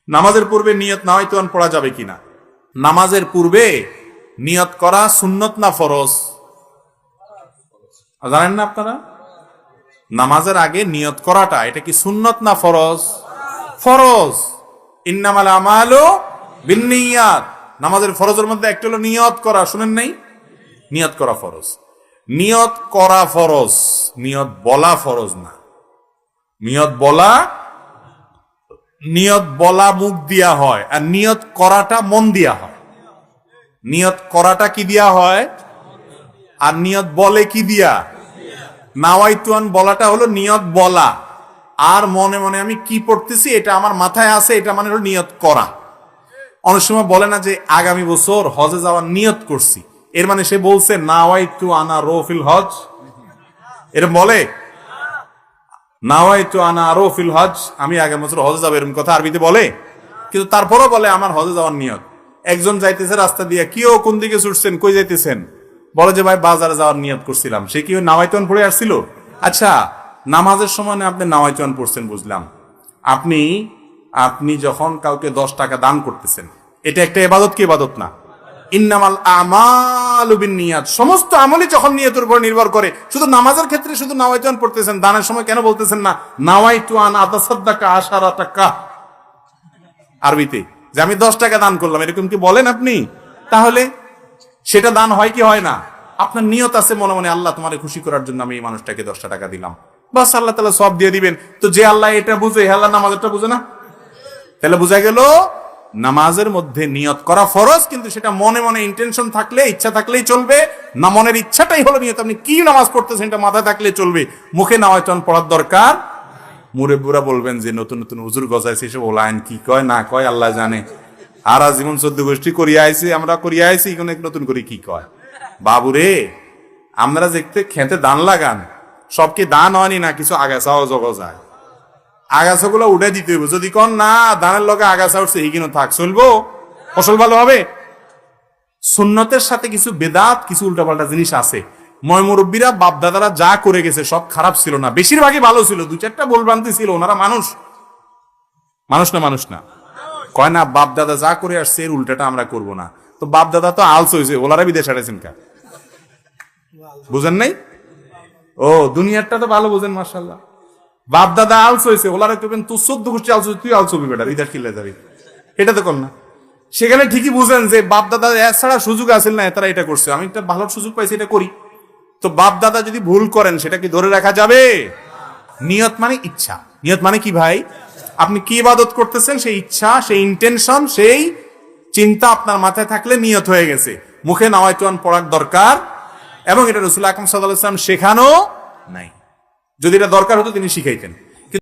নামাজের পূর্বে নিয়ত নাওয়াইতুন পড়া যাবে কিনা? নামাজের পূর্বে নিয়ত করা সুন্নত না ফরজ? জানেন না আপনারা? নামাজের আগে নিয়ত করাটা এটা কি সুন্নত না ফরজ? ফরজ। ইন্নামাল আমালু বিন্নিয়াত। নামাজের ফরজের মধ্যে একটা হলো নিয়ত করা, শুনেন নাই? নিয়ত করা ফরজ। নিয়ত করা ফরজ, নিয়ত বলা ফরজ না। নিয়ত বলা মুখ দিয়া হয়, আর নিয়ত করাটা মন দিয়া হয়। নিয়ত করাটা কি দিয়া হয়, আর নিয়ত বলে কি দিয়া? নাওয়াইতুন বলাটা হলো নিয়ত বলা, আর মনে মনে আমি কি পড়তেছি এটা আমার মাথায় আছে, এটা মানে হলো নিয়ত করা। অনেক সময় বলে না যে আগামী বছর হজে যাওয়ার নিয়ত করছি, এর মানে সে বলছে নাওয়াইতু আনা রফিল হজ। এরকম বলে নাওয়াইতু আনা রফিল হজ, আমি আগামী বছর হজে যাবো, এরকম কথা আরবিতে বলে। কিন্তু তারপরও বলে আমার হজে যাওয়ার নিয়ত। একজন যাইতেছে রাস্তা দিয়ে, কিও কোন দিকে ছুটছেন, কই যাইতেছেন? বলে যে ভাই বাজারে যাওয়ার নিয়ত করছিলাম। সে কি নাওয়াইতুন পড়ে আসছিল? আচ্ছা, নামাজের সময় আপনি নাওয়াইতুন পড়ছেন বুঝলাম, আপনি যখন কাউকে 10 টাকা দান করতেছেন, এটা একটা ইবাদত কি ইবাদত না? ইন্নামাল আমালু বিন্নিয়াত। সমস্ত আমলই যখন নিয়তের উপর নির্ভর করে। শুধু নামাজের ক্ষেত্রে শুধু নাওয়াইতুন পড়তেছেন, দানের সময় কেন বলতেছেন না নাওয়াইতু আন আতাসাদ্দাকা 10 টাকা আরবিতে, যে আমি 10 টাকা দান করলাম, এরকম কি বলেন আপনি? তাহলে সেটা দান হয় কি হয় না? আপনার নিয়ত আছে মনে মনে, আল্লাহ তোমারে খুশি করার জন্য আমি এই মানুষটাকে 10 টাকা দিলাম, বাস আল্লাহ তাআলা সব দিয়ে দিবেন। তো যে আল্লাহ এটা বুঝে, আল্লাহ নামাজেরটা বুঝে না? তাহলে বোঝা গেল নামাজের মধ্যে নিয়ত করা ফরজ, কিন্তু সেটা মনে মনে ইন্টেনশন থাকলে, ইচ্ছা থাকলেই চলবে না। মনের ইচ্ছাটাই হলো নিয়ত। আপনি কি নামাজ পড়তেছেন এটা মাথায় থাকলে চলবে, মুখে নাওয়াইতুন পড়ার দরকার। মুরব্বিরা বলবেন যে নতুন নতুন হুজুর গজাইছে, এসব ওলায়ন কি কয় না কয় আল্লাহ জানে। আর জীবন 14 গোষ্ঠী করিয়া আইছি, আমরা করিয়া আইছি, এখন নতুন করে কি কয়। বাবুরে, আমরা দেখতে খেতে দান লাগান, সব কি দান হয়নি না, কিছু আগাছাও জগা যায়, আগাছাগুলো উঠে দিতে হইব। যদি কোন না ধানের লগে আগাছা উঠছে, এইখানে থাক, চলবো, ফসল ভালো হবে। সুন্নতের সাথে কিছু বেদাত, কিছু উল্টাপাল্টা জিনিস আছে। মুরব্বীরা বাপ দাদারা যা করে গেছে সব খারাপ ছিল না, বেশিরভাগই ভালো ছিল। 2-4টা ভুলভ্রান্তি ছিল, ওনারা মানুষ না কয় না বাপ দাদা যা করে আসছে এর উল্টাটা আমরা করব না। তো বাপ দাদা তো আলস হয়েছে, ওনারা বিদেশ হারাইছেন কা, বুঝেন নাই? ও দুনিয়ারটা তো ভালো বুঝেন, মাশাআল্লাহ। বাপ দাদা আলস হয়েছে, ওনারা করবেন তুই 14 গোষ্ঠী আলস, তুই আলস হবি বেটা, বিদেশ কিনলে যাবি, এটা তো কর না। সেখানে ঠিকই বুঝেন যে বাপ দাদা এছাড়া সুযোগ আসেন না, তারা এটা করছে, আমি একটা ভালো সুযোগ পাইছি, এটা করি। তো বাপ দাদা যদি ভুল করেন, সেটা কি ধরে রাখা যাবে? নিয়ত মানে ইচ্ছা। নিয়ত মানে কি ভাই? আপনি কি ইবাদত করতেছেন, সেই ইচ্ছা, সেই ইন্টেনশন, সেই চিন্তা আপনার মাথায় থাকলে নিয়ত হয়ে গেছে। মুখে নাওয়াইতুন পড়ার দরকার, এবং এটা রাসূল আকরাম সাল্লাল্লাহু আলাইহি ওয়াসাল্লাম শেখানো নাই। যদি এটা দরকার হতো তিনি শিখাইতেন।